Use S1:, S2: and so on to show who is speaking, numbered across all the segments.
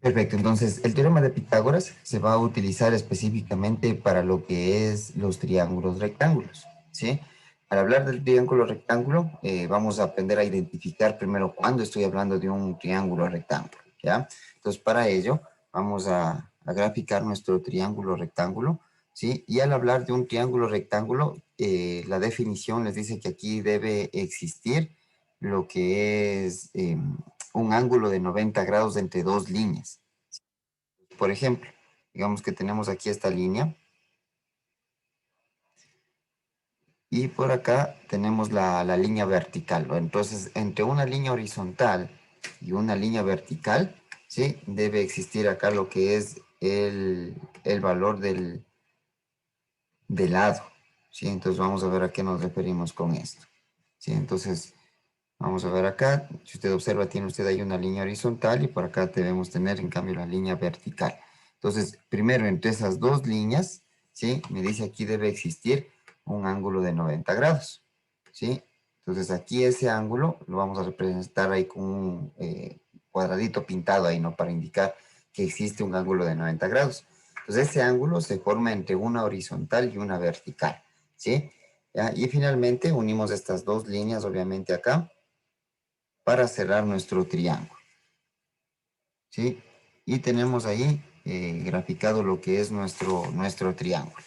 S1: Perfecto, entonces el teorema de Pitágoras se va a utilizar específicamente para lo que es los triángulos rectángulos, ¿sí? Al hablar del triángulo rectángulo, vamos a aprender a identificar primero cuándo estoy hablando de un triángulo rectángulo, ¿ya? Entonces, para ello, vamos a graficar nuestro triángulo rectángulo, ¿sí? Y al hablar de un triángulo rectángulo, la definición les dice que aquí debe existir lo que es un ángulo de 90 grados entre dos líneas. Por ejemplo, digamos que tenemos aquí esta línea y por acá tenemos la línea vertical, ¿no? Entonces, entre una línea horizontal y una línea vertical, ¿sí? Debe existir acá lo que es el valor del lado, ¿sí? Entonces, vamos a ver a qué nos referimos con esto, ¿sí? Entonces, vamos a ver acá, si usted observa, tiene usted ahí una línea horizontal y por acá debemos tener en cambio la línea vertical. Entonces, primero entre esas dos líneas, ¿sí? Me dice aquí debe existir un ángulo de 90 grados, ¿sí? Entonces aquí ese ángulo lo vamos a representar ahí con un cuadradito pintado ahí, ¿no? Para indicar que existe un ángulo de 90 grados. Entonces ese ángulo se forma entre una horizontal y una vertical, ¿sí? ¿Ya? Y finalmente unimos estas dos líneas, obviamente acá, para cerrar nuestro triángulo, ¿sí? Y tenemos ahí graficado lo que es nuestro triángulo.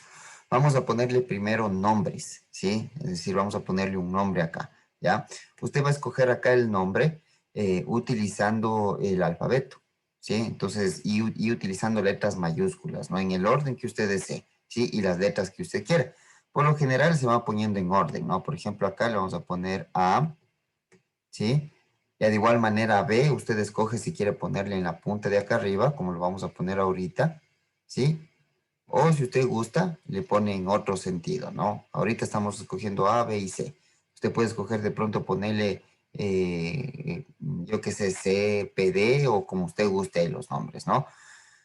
S1: Vamos a ponerle primero nombres, ¿sí? Es decir, vamos a ponerle un nombre acá, ¿ya? Usted va a escoger acá el nombre utilizando el alfabeto, ¿sí? Entonces, y utilizando letras mayúsculas, ¿no? En el orden que usted desee, ¿sí? Y las letras que usted quiera. Por lo general se va poniendo en orden, ¿no? Por ejemplo, acá le vamos a poner A, ¿sí? Ya de igual manera B, usted escoge si quiere ponerle en la punta de acá arriba, como lo vamos a poner ahorita, ¿sí? O si usted gusta, le pone en otro sentido, ¿no? Ahorita estamos escogiendo A, B y C. Usted puede escoger de pronto ponerle, yo qué sé, C, P, D o como usted guste los nombres, ¿no?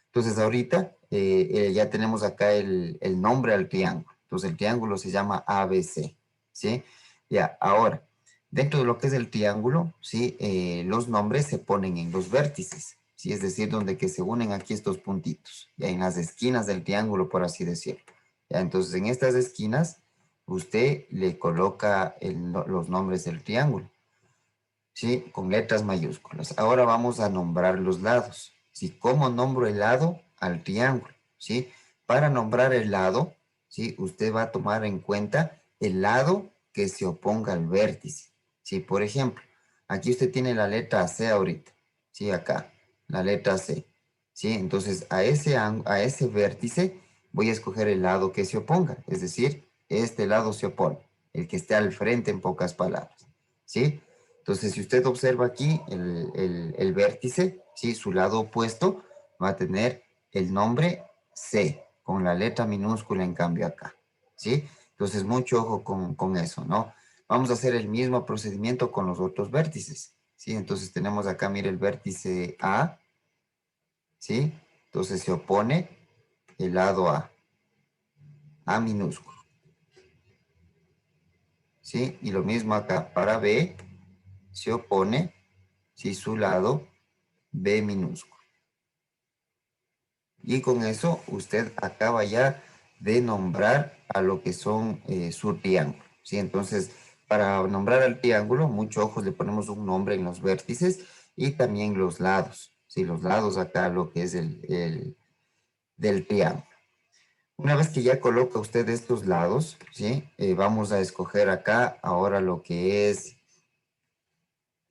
S1: Entonces ahorita ya tenemos acá el nombre al triángulo. Entonces el triángulo se llama ABC, ¿sí? Ya, ahora, dentro de lo que es el triángulo, ¿sí? Los nombres se ponen en los vértices, ¿sí? Es decir, donde que se unen aquí estos puntitos, ya en las esquinas del triángulo, por así decirlo. Ya, entonces en estas esquinas, usted le coloca los nombres del triángulo. ¿Sí? Con letras mayúsculas. Ahora vamos a nombrar los lados, ¿sí? ¿Cómo nombro el lado al triángulo? ¿Sí? Para nombrar el lado, ¿sí? Usted va a tomar en cuenta el lado que se oponga al vértice, ¿sí? Por ejemplo, aquí usted tiene la letra C ahorita, ¿sí? Acá, la letra C, ¿sí? Entonces, a ese vértice voy a escoger el lado que se oponga, es decir, este lado se opone, el que esté al frente en pocas palabras, ¿sí? Entonces, si usted observa aquí el vértice, ¿sí? Su lado opuesto va a tener el nombre C, con la letra minúscula en cambio acá, ¿sí? Entonces, mucho ojo con eso, ¿no? Vamos a hacer el mismo procedimiento con los otros vértices, ¿sí? Entonces, tenemos acá, mire, el vértice A, ¿sí? Entonces, se opone el lado A minúsculo, ¿sí? Y lo mismo acá, para B, se opone, ¿sí? Su lado B minúsculo. Y con eso usted acaba ya de nombrar a lo que son su triángulo, ¿sí? Entonces, para nombrar al triángulo, mucho ojo, le ponemos un nombre en los vértices y también los lados, ¿sí? Los lados acá, lo que es del triángulo. Una vez que ya coloca usted estos lados, ¿sí? Vamos a escoger acá ahora lo que es,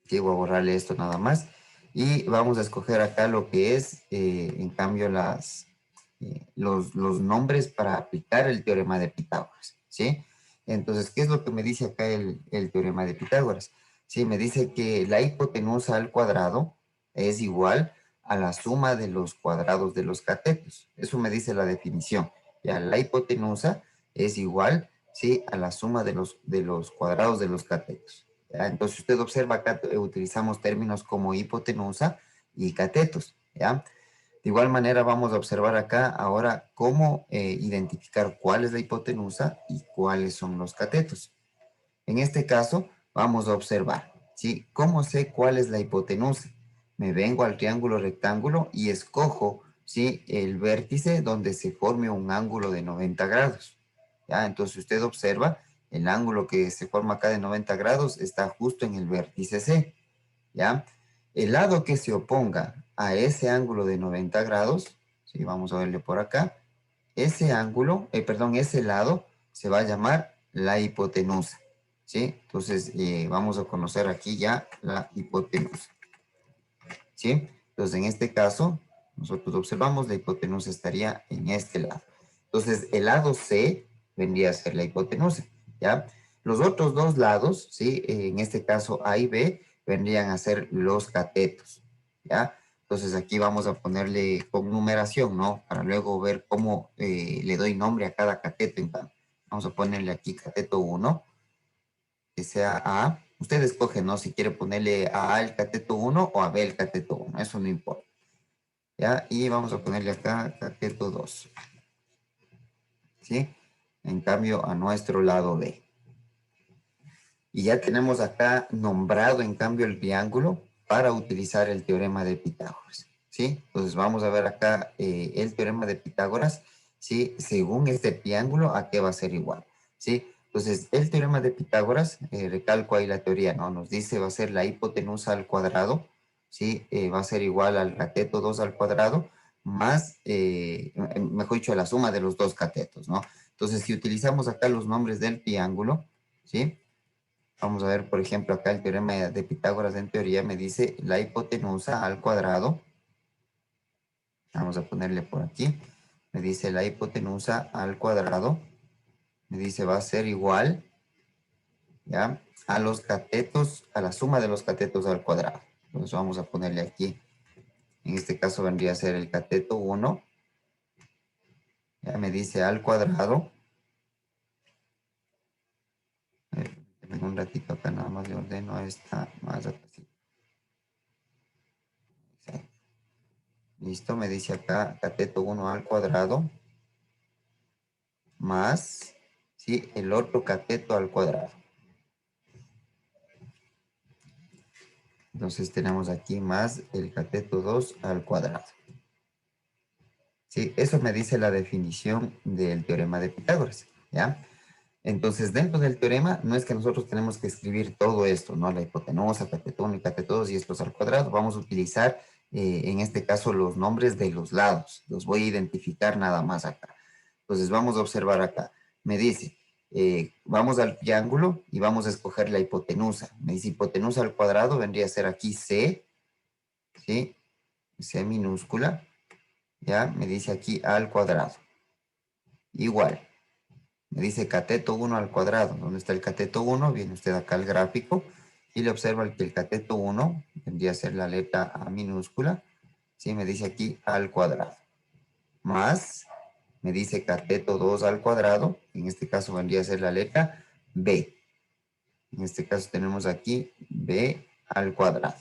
S1: sí, voy a borrarle esto nada más, y vamos a escoger acá lo que es, en cambio, los nombres para aplicar el teorema de Pitágoras, ¿sí? Entonces, ¿qué es lo que me dice acá el teorema de Pitágoras? Sí, me dice que la hipotenusa al cuadrado es igual a la suma de los cuadrados de los catetos. Eso me dice la definición. Ya, la hipotenusa es igual, ¿sí? A la suma de los cuadrados de los catetos. ¿Ya? Entonces, usted observa acá, utilizamos términos como hipotenusa y catetos, ¿ya? De igual manera vamos a observar acá ahora cómo identificar cuál es la hipotenusa y cuáles son los catetos. En este caso vamos a observar, ¿sí? ¿Cómo sé cuál es la hipotenusa? me vengo al triángulo rectángulo y escojo, ¿sí?, el vértice donde se forme un ángulo de 90 grados. ¿Ya? Entonces usted observa, el ángulo que se forma acá de 90 grados está justo en el vértice C. ¿Ya? El lado que se oponga a ese ángulo de 90 grados, ¿sí?, vamos a verle por acá, ese ángulo, perdón, ese lado se va a llamar la hipotenusa. ¿Sí? Entonces, vamos a conocer aquí ya la hipotenusa. ¿Sí? Entonces, en este caso, nosotros observamos la hipotenusa estaría en este lado. Entonces, el lado C vendría a ser la hipotenusa, ¿ya? Los otros dos lados, ¿sí?, en este caso A y B, vendrían a ser los catetos, ¿ya? Entonces, aquí vamos a ponerle con numeración, ¿no? Para luego ver cómo le doy nombre a cada cateto. Vamos a ponerle aquí cateto 1, que sea A. Usted escoge, ¿no?, si quiere ponerle a A el cateto 1 o a B el cateto 1. Eso no importa. ¿Ya? Y vamos a ponerle acá cateto 2. ¿Sí? En cambio, a nuestro lado B. Y ya tenemos acá nombrado, en cambio, el triángulo para utilizar el teorema de Pitágoras. ¿Sí? Entonces, vamos a ver acá el teorema de Pitágoras. ¿Sí? Según este triángulo, ¿a qué va a ser igual? ¿Sí? Entonces, el teorema de Pitágoras, recalco ahí la teoría, ¿no? Nos dice va a ser la hipotenusa al cuadrado, ¿sí? Va a ser igual al cateto 2 al cuadrado, más, mejor dicho, la suma de los dos catetos, ¿no? Entonces, si utilizamos acá los nombres del triángulo, ¿sí? Vamos a ver, por ejemplo, acá el teorema de Pitágoras en teoría me dice la hipotenusa al cuadrado. Vamos a ponerle por aquí. Me dice la hipotenusa al cuadrado. Me dice va a ser igual, ¿ya?, a los catetos, a la suma de los catetos al cuadrado. Entonces vamos a ponerle aquí. En este caso vendría a ser el cateto 1. Ya me dice al cuadrado. En un ratito acá nada más le ordeno esta más acá. Listo, me dice acá cateto 1 al cuadrado más, ¿sí?, el otro cateto al cuadrado. Entonces tenemos aquí más el cateto 2 al cuadrado. Sí, eso me dice la definición del teorema de Pitágoras, ¿ya? Entonces, dentro del teorema, no es que nosotros tenemos que escribir todo esto, ¿no? La hipotenusa, cateto 1 y cateto 2 y estos al cuadrado. Vamos a utilizar, en este caso, los nombres de los lados. Los voy a identificar nada más acá. Entonces, vamos a observar acá. Me dice, vamos al triángulo y vamos a escoger la hipotenusa. Me dice hipotenusa al cuadrado, vendría a ser aquí C, ¿sí? C minúscula. Ya, me dice aquí al cuadrado. Igual. Me dice cateto 1 al cuadrado. ¿Dónde está el cateto 1? Viene usted acá al gráfico y le observa que el cateto 1 vendría a ser la letra A minúscula. Sí, me dice aquí al cuadrado. Más, me dice cateto 2 al cuadrado. En este caso vendría a ser la letra B. En este caso tenemos aquí B al cuadrado.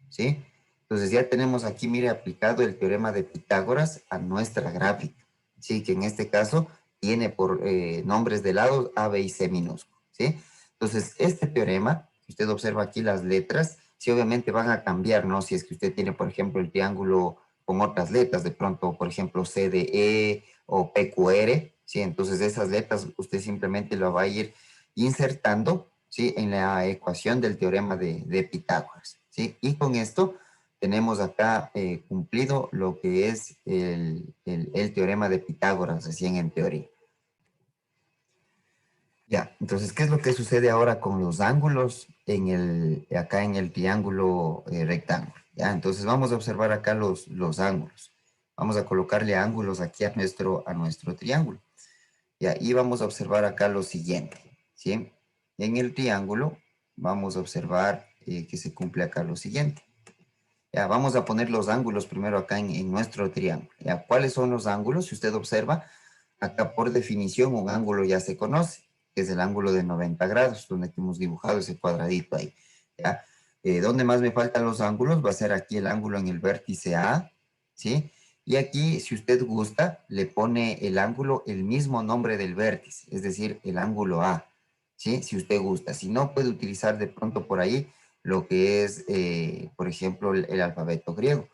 S1: ¿Sí? Entonces ya tenemos aquí, mire, aplicado el teorema de Pitágoras a nuestra gráfica. Sí, que en este caso tiene por nombres de lados A, B y C minúsculo. ¿Sí? Entonces, este teorema, si usted observa aquí las letras, sí obviamente van a cambiar, ¿no? Si es que usted tiene, por ejemplo, el triángulo con otras letras, de pronto, por ejemplo, CDE o PQR, ¿sí? Entonces, esas letras usted simplemente lo va a ir insertando, ¿sí?, en la ecuación del teorema de Pitágoras, ¿sí? Y con esto tenemos acá cumplido lo que es el teorema de Pitágoras, recién en teoría. Ya, entonces, ¿qué es lo que sucede ahora con los ángulos acá en el triángulo rectángulo? Ya, entonces vamos a observar acá los ángulos. Vamos a colocarle ángulos aquí a nuestro triángulo. Ya, y vamos a observar acá lo siguiente, ¿sí? En el triángulo vamos a observar que se cumple acá lo siguiente. Ya, vamos a poner los ángulos primero acá en nuestro triángulo. Ya, ¿cuáles son los ángulos? Si usted observa, acá por definición un ángulo ya se conoce, que es el ángulo de 90 grados, donde hemos dibujado ese cuadradito ahí. ¿Ya? ¿Dónde más me faltan los ángulos? Va a ser aquí el ángulo en el vértice A, ¿sí? Y aquí, si usted gusta, le pone el ángulo el mismo nombre del vértice, es decir, el ángulo A, ¿sí? Si usted gusta. Si no, puede utilizar de pronto por ahí lo que es, por ejemplo, el alfabeto griego.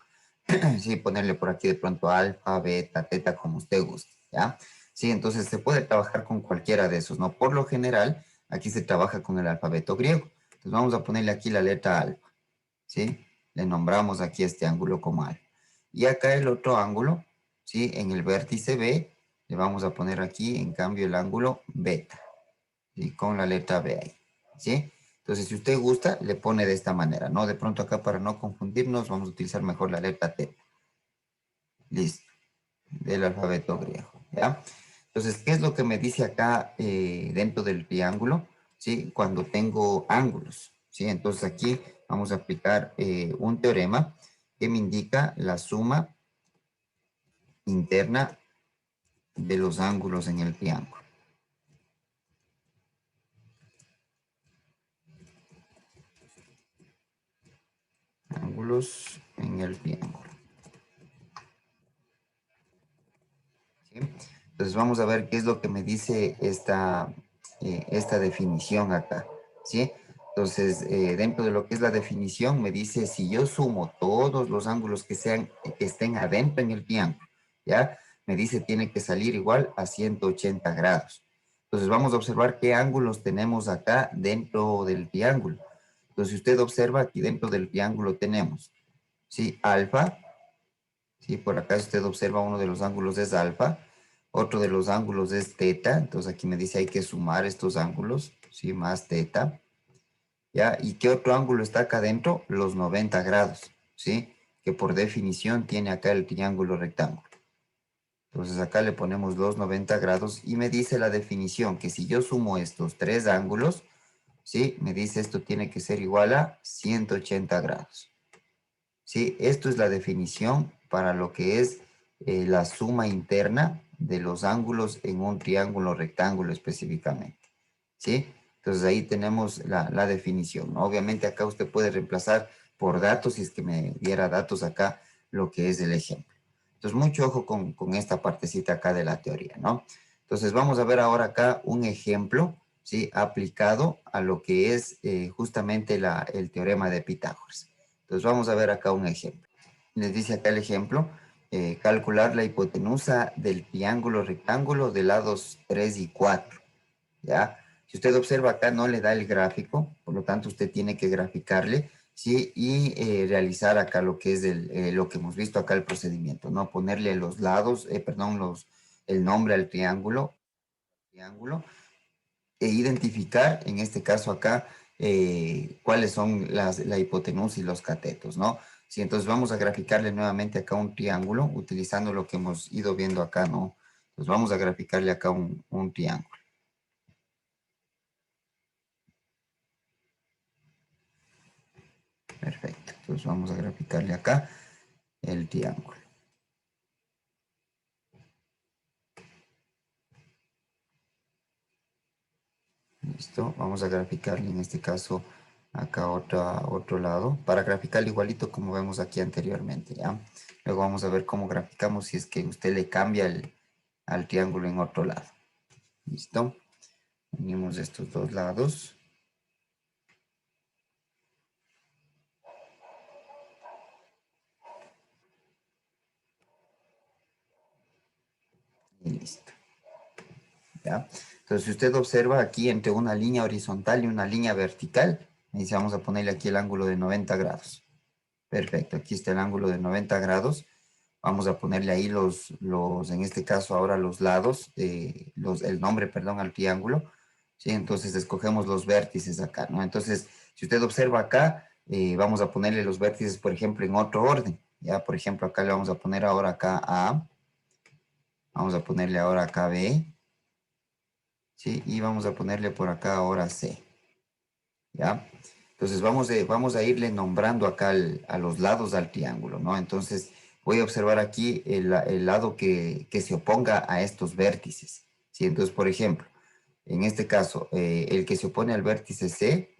S1: Sí, ponerle por aquí de pronto alfa, beta, teta, como usted guste, ¿ya? Sí, entonces se puede trabajar con cualquiera de esos, ¿no? Por lo general, aquí se trabaja con el alfabeto griego. Entonces vamos a ponerle aquí la letra alfa, ¿sí? Le nombramos aquí este ángulo como alfa. Y acá el otro ángulo, ¿sí? En el vértice B, le vamos a poner aquí, en cambio, el ángulo beta, ¿sí? Con la letra B ahí, ¿sí? Entonces, si usted gusta, le pone de esta manera, ¿no? De pronto acá, para no confundirnos, vamos a utilizar mejor la letra T. Listo, del alfabeto griego, ¿ya? Entonces, ¿qué es lo que me dice acá dentro del triángulo? ¿Sí? Cuando tengo ángulos, ¿sí? Entonces aquí vamos a aplicar un teorema que me indica la suma interna de los ángulos en el triángulo. Ángulos en el triángulo. ¿Sí? Entonces vamos a ver qué es lo que me dice esta definición acá, ¿sí? Entonces, dentro de lo que es la definición, me dice si yo sumo todos los ángulos que estén adentro en el triángulo, ¿ya? Me dice tiene que salir igual a 180 grados. Entonces vamos a observar qué ángulos tenemos acá dentro del triángulo. Entonces, si usted observa, aquí dentro del triángulo tenemos, ¿sí? Alfa, ¿sí? Por acá si usted observa uno de los ángulos es alfa, otro de los ángulos es teta, entonces aquí me dice hay que sumar estos ángulos, ¿sí? Más teta, ¿ya? ¿Y qué otro ángulo está acá adentro? Los 90 grados, ¿sí? Que por definición tiene acá el triángulo rectángulo. Entonces acá le ponemos los 90 grados y me dice la definición que si yo sumo estos tres ángulos, ¿sí? Me dice esto tiene que ser igual a 180 grados. Sí, esto es la definición para lo que es la suma interna de los ángulos en un triángulo rectángulo específicamente. ¿Sí? Entonces ahí tenemos la definición, ¿no? Obviamente acá usted puede reemplazar por datos, si es que me diera datos acá, lo que es el ejemplo. Entonces mucho ojo con esta partecita acá de la teoría, ¿no? Entonces vamos a ver ahora acá un ejemplo, ¿sí? Aplicado a lo que es justamente el teorema de Pitágoras. Entonces vamos a ver acá un ejemplo. Les dice acá el ejemplo, calcular la hipotenusa del triángulo rectángulo de lados 3 y 4. ¿Ya? Si usted observa acá no le da el gráfico, por lo tanto usted tiene que graficarle, ¿sí? Y realizar acá lo que es lo que hemos visto acá el procedimiento, ¿no? Ponerle los lados, perdón, el nombre al triángulo, e identificar, en este caso acá, cuáles son la hipotenusa y los catetos, ¿no? Sí, entonces vamos a graficarle nuevamente acá un triángulo, utilizando lo que hemos ido viendo acá, ¿no? Entonces vamos a graficarle acá un triángulo. Perfecto, entonces vamos a graficarle acá el triángulo. Listo, vamos a graficarle en este caso acá otro lado, para graficarle igualito como vemos aquí anteriormente, ¿ya? Luego vamos a ver cómo graficamos si es que usted le cambia al triángulo en otro lado. Listo, unimos estos dos lados. Y listo, ¿ya? Entonces, si usted observa aquí entre una línea horizontal y una línea vertical, ahí vamos a ponerle aquí el ángulo de 90 grados. Perfecto, aquí está el ángulo de 90 grados. Vamos a ponerle ahí en este caso ahora los lados, el nombre, perdón, al triángulo. ¿Sí? Entonces escogemos los vértices acá, ¿no? Entonces, si usted observa acá, vamos a ponerle los vértices, por ejemplo, en otro orden. Ya, por ejemplo, acá le vamos a poner ahora acá A, vamos a ponerle ahora acá B, ¿sí? Y vamos a ponerle por acá ahora C, ¿ya? Entonces vamos a irle nombrando acá a los lados al triángulo, ¿no? Entonces voy a observar aquí el lado que se oponga a estos vértices, ¿sí? Entonces, por ejemplo, en este caso, el que se opone al vértice C,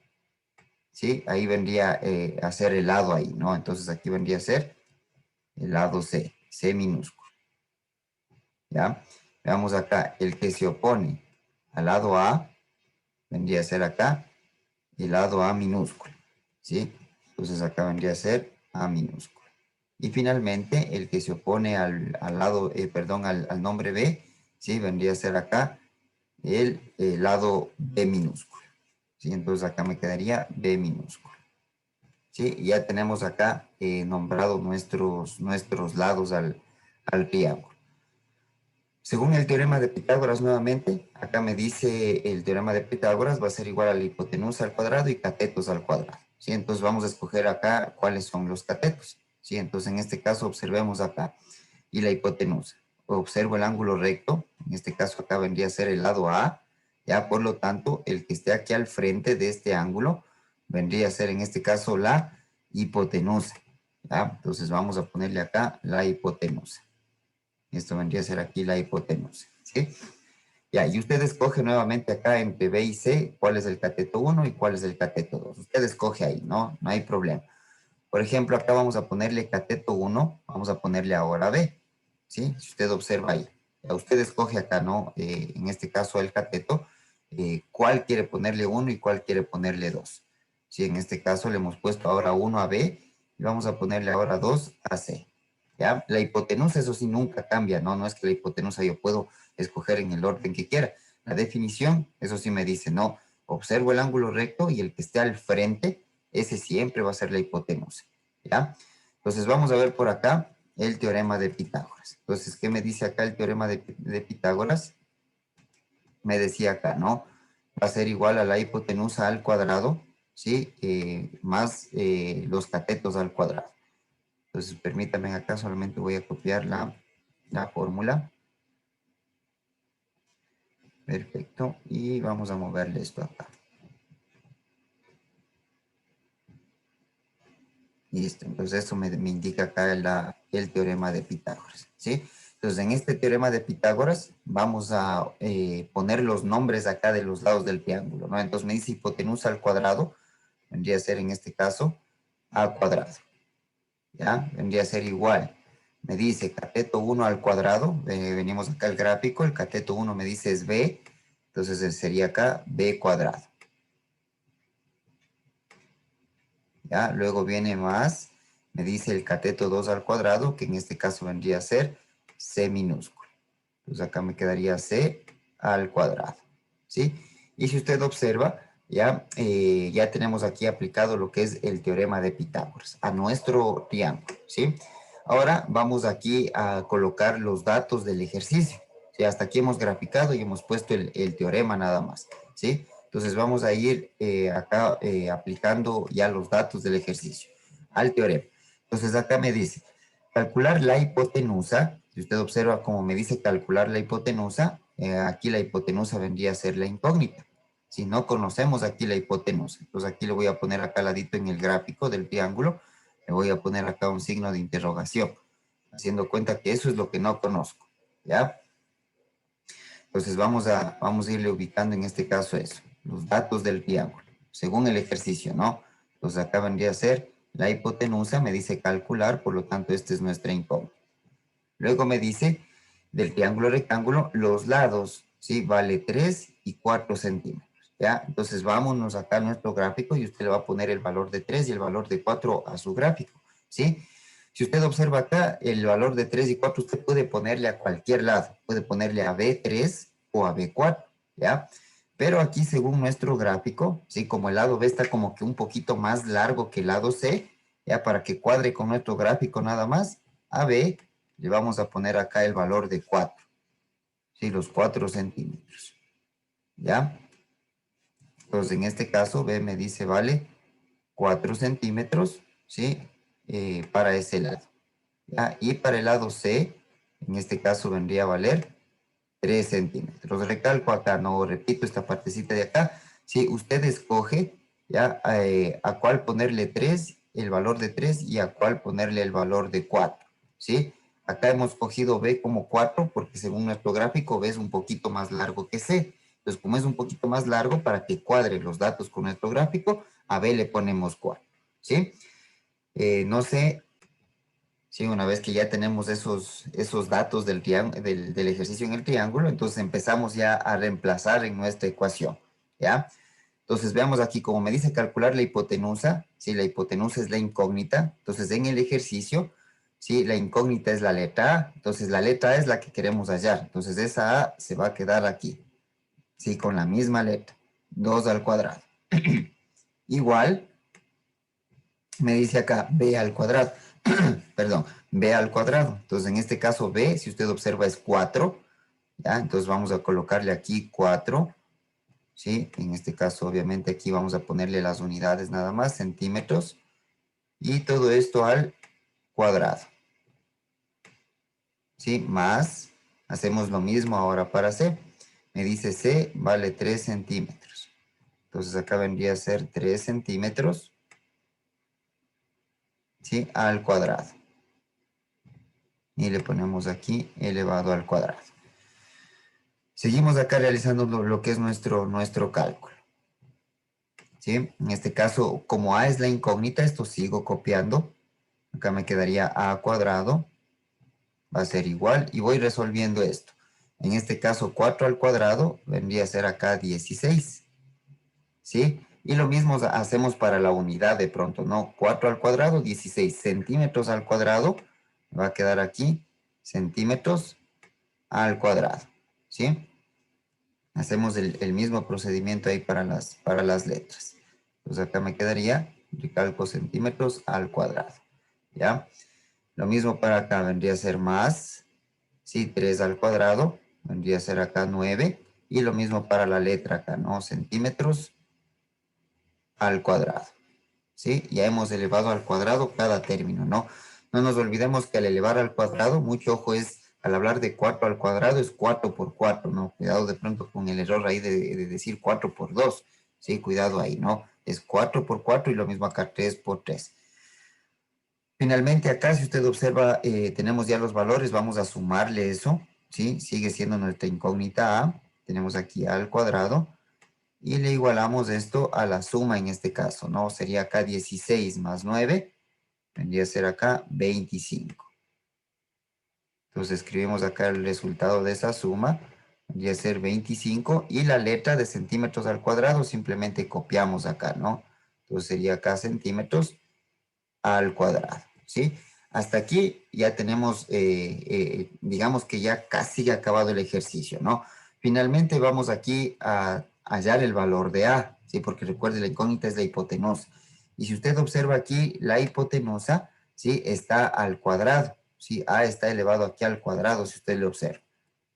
S1: ¿sí? Ahí vendría a ser el lado ahí, ¿no? Entonces aquí vendría a ser el lado C, C minúsculo, ¿ya? Veamos acá, el que se opone al lado A, vendría a ser acá el lado A minúsculo. ¿sí? Entonces acá vendría a ser A minúscula. Y finalmente, el que se opone al lado, perdón, al nombre B, ¿sí? Vendría a ser acá el lado B minúscula, ¿sí? Entonces acá me quedaría B minúscula, ¿sí? Y ya tenemos acá nombrado nuestros lados al triángulo. Según el teorema de Pitágoras nuevamente, acá me dice el teorema de Pitágoras va a ser igual a la hipotenusa al cuadrado y catetos al cuadrado, ¿sí? Entonces vamos a escoger acá cuáles son los catetos, ¿sí? Entonces en este caso observemos acá y la hipotenusa. Observo el ángulo recto, en este caso acá vendría a ser el lado A, ya por lo tanto el que esté aquí al frente de este ángulo vendría a ser en este caso la hipotenusa, ¿ya? Entonces vamos a ponerle acá la hipotenusa. Esto vendría a ser aquí la hipotenusa, ¿sí? Ya, y usted escoge nuevamente acá entre B y C cuál es el cateto 1 y cuál es el cateto 2. Usted escoge ahí, ¿no? No hay problema. Por ejemplo, acá vamos a ponerle cateto 1, vamos a ponerle ahora B, ¿sí? Si usted observa ahí. Ya usted escoge acá, ¿no? En este caso el cateto, cuál quiere ponerle 1 y cuál quiere ponerle 2. Sí, en este caso le hemos puesto ahora 1 a B y vamos a ponerle ahora 2 a C. ¿Ya? La hipotenusa, eso sí, nunca cambia, ¿no? No es que la hipotenusa yo puedo escoger en el orden que quiera. La definición, eso sí me dice, no, observo el ángulo recto y el que esté al frente, ese siempre va a ser la hipotenusa, ¿ya? Entonces vamos a ver por acá el teorema de Pitágoras. Entonces, ¿qué me dice acá el teorema de Pitágoras? Me decía acá, ¿no? Va a ser igual a la hipotenusa al cuadrado, ¿sí? Más los catetos al cuadrado. Entonces, permítanme acá, solamente voy a copiar la fórmula. Perfecto. Y vamos a moverle esto acá. Listo. Entonces, eso me indica acá el teorema de Pitágoras, ¿sí? Entonces, en este teorema de Pitágoras, vamos a poner los nombres acá de los lados del triángulo, ¿no? Entonces, me dice hipotenusa al cuadrado, vendría a ser en este caso a cuadrado, ¿ya? Vendría a ser igual. Me dice cateto 1 al cuadrado, venimos acá al gráfico, el cateto 1 me dice es b, entonces sería acá b cuadrado, ¿ya? Luego viene más, me dice el cateto 2 al cuadrado, que en este caso vendría a ser c minúsculo. Entonces acá me quedaría c al cuadrado, ¿sí? Y si usted observa, ya tenemos aquí aplicado lo que es el teorema de Pitágoras a nuestro triángulo, ¿sí? Ahora vamos aquí a colocar los datos del ejercicio. ¿Sí? Hasta aquí hemos graficado y hemos puesto el teorema nada más, ¿sí? Entonces vamos a ir acá aplicando ya los datos del ejercicio al teorema. Entonces acá me dice, calcular la hipotenusa, si usted observa como me dice calcular la hipotenusa, aquí la hipotenusa vendría a ser la incógnita. Si no conocemos aquí la hipotenusa, entonces aquí le voy a poner acá al ladito en el gráfico del triángulo, le voy a poner acá un signo de interrogación, haciendo cuenta que eso es lo que no conozco, ¿ya? Entonces vamos a irle ubicando en este caso eso, los datos del triángulo, según el ejercicio, ¿no? Entonces acá vendría a ser la hipotenusa, me dice calcular, por lo tanto esta es nuestra incógnita. Luego me dice del triángulo rectángulo, los lados, ¿sí? Vale 3 y 4 centímetros, ¿ya? Entonces vámonos acá a nuestro gráfico y usted le va a poner el valor de 3 y el valor de 4 a su gráfico, ¿sí? Si usted observa acá, el valor de 3 y 4 usted puede ponerle a cualquier lado, puede ponerle a B3 o a B4, ¿ya? Pero aquí según nuestro gráfico, ¿sí? Como el lado B está como que un poquito más largo que el lado C, ya para que cuadre con nuestro gráfico nada más, a B le vamos a poner acá el valor de 4, ¿sí? Los 4 centímetros, ¿ya? Entonces, en este caso, B me dice, vale 4 centímetros, ¿sí? Para ese lado, ¿ya? Y para el lado C, en este caso vendría a valer 3 centímetros. Recalco acá, no repito esta partecita de acá. Si usted escoge, ¿ya? A cuál ponerle 3, el valor de 3 y a cuál ponerle el valor de 4, ¿sí? Acá hemos cogido B como 4 porque según nuestro gráfico B es un poquito más largo que C. Entonces, como es un poquito más largo, para que cuadre los datos con nuestro gráfico, a B le ponemos 4, ¿sí? No sé. Sí, una vez que ya tenemos esos datos del ejercicio en el triángulo, entonces empezamos ya a reemplazar en nuestra ecuación, ¿ya? Entonces, veamos aquí, como me dice calcular la hipotenusa, ¿sí? La hipotenusa es la incógnita. Entonces, en el ejercicio, ¿sí? La incógnita es la letra A. Entonces, la letra A es la que queremos hallar. Entonces, esa A se va a quedar aquí, ¿sí? Con la misma letra, 2 al cuadrado. Igual, me dice acá B al cuadrado. Perdón, B al cuadrado. Entonces, en este caso, B, si usted observa, es 4. ¿Ya? Entonces, vamos a colocarle aquí 4. ¿Sí? En este caso, obviamente, aquí vamos a ponerle las unidades nada más, centímetros, y todo esto al cuadrado. ¿Sí? Más, hacemos lo mismo ahora para C. Me dice C vale 3 centímetros. Entonces acá vendría a ser 3 centímetros, ¿sí? Al cuadrado. Y le ponemos aquí elevado al cuadrado. Seguimos acá realizando lo que es nuestro cálculo. ¿Sí? En este caso, como A es la incógnita, esto sigo copiando. Acá me quedaría A cuadrado. Va a ser igual y voy resolviendo esto. En este caso, 4 al cuadrado vendría a ser acá 16. ¿Sí? Y lo mismo hacemos para la unidad de pronto, ¿no? 4 al cuadrado, 16 centímetros al cuadrado. Va a quedar aquí centímetros al cuadrado. ¿Sí? Hacemos el mismo procedimiento ahí para las letras. Entonces acá me quedaría, recalco centímetros al cuadrado. ¿Ya? Lo mismo para acá vendría a ser más, ¿sí? 3 al cuadrado, vendría a ser acá 9. Y lo mismo para la letra acá, ¿no? Centímetros al cuadrado, ¿sí? Ya hemos elevado al cuadrado cada término, ¿no? No nos olvidemos que al elevar al cuadrado, mucho ojo es, al hablar de 4 al cuadrado, es 4 por 4, ¿no? Cuidado de pronto con el error ahí de decir 4 por 2, ¿sí? Cuidado ahí, ¿no? Es 4 por 4 y lo mismo acá 3 por 3. Finalmente acá, si usted observa, tenemos ya los valores, vamos a sumarle eso, ¿sí? Sigue siendo nuestra incógnita A, tenemos aquí A al cuadrado, y le igualamos esto a la suma en este caso, ¿no? Sería acá 16 más 9, vendría a ser acá 25. Entonces escribimos acá el resultado de esa suma, vendría a ser 25, y la letra de centímetros al cuadrado simplemente copiamos acá, ¿no? Entonces sería acá centímetros al cuadrado, ¿sí? Hasta aquí ya tenemos, digamos que ya casi acabado el ejercicio, ¿no? Finalmente vamos aquí a hallar el valor de A, ¿sí? Porque recuerde, la incógnita es la hipotenusa. Y si usted observa aquí, la hipotenusa, ¿sí? Está al cuadrado, ¿sí? A está elevado aquí al cuadrado, si usted lo observa,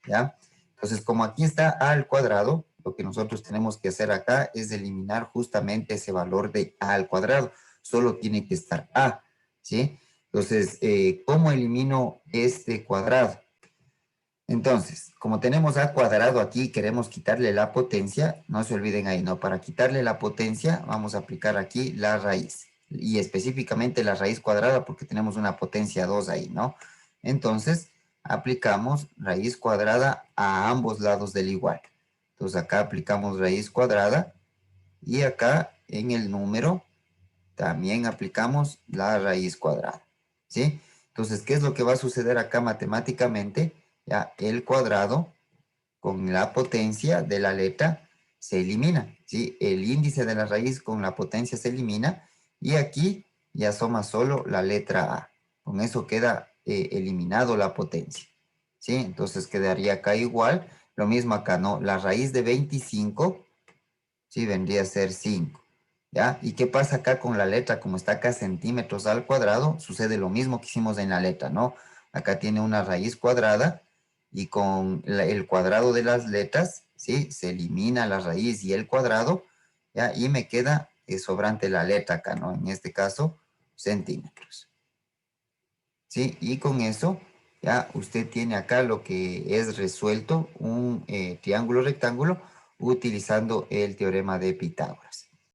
S1: ¿ya? Entonces, como aquí está A al cuadrado, lo que nosotros tenemos que hacer acá es eliminar justamente ese valor de A al cuadrado. Solo tiene que estar A, ¿sí? Entonces, ¿cómo elimino este cuadrado? Entonces, como tenemos A cuadrado aquí, queremos quitarle la potencia, no se olviden ahí, ¿no? Para quitarle la potencia, vamos a aplicar aquí la raíz. Y específicamente la raíz cuadrada porque tenemos una potencia 2 ahí, ¿no? Entonces, aplicamos raíz cuadrada a ambos lados del igual. Entonces, acá aplicamos raíz cuadrada y acá en el número también aplicamos la raíz cuadrada, ¿sí? Entonces, ¿qué es lo que va a suceder acá matemáticamente? Ya, el cuadrado con la potencia de la letra se elimina, ¿sí? El índice de la raíz con la potencia se elimina y aquí ya suma solo la letra A. Con eso queda eliminado la potencia, ¿sí? Entonces quedaría acá igual, lo mismo acá, ¿no? La raíz de 25, ¿sí? Vendría a ser 5. ¿Ya? ¿Y qué pasa acá con la letra? Como está acá centímetros al cuadrado, sucede lo mismo que hicimos en la letra, ¿no? Acá tiene una raíz cuadrada y con el cuadrado de las letras, ¿sí? Se elimina la raíz y el cuadrado, ¿ya? Y me queda sobrante la letra acá, ¿no? En este caso, centímetros, ¿sí? Y con eso, ya usted tiene acá lo que es resuelto un triángulo rectángulo utilizando el teorema de Pitágoras.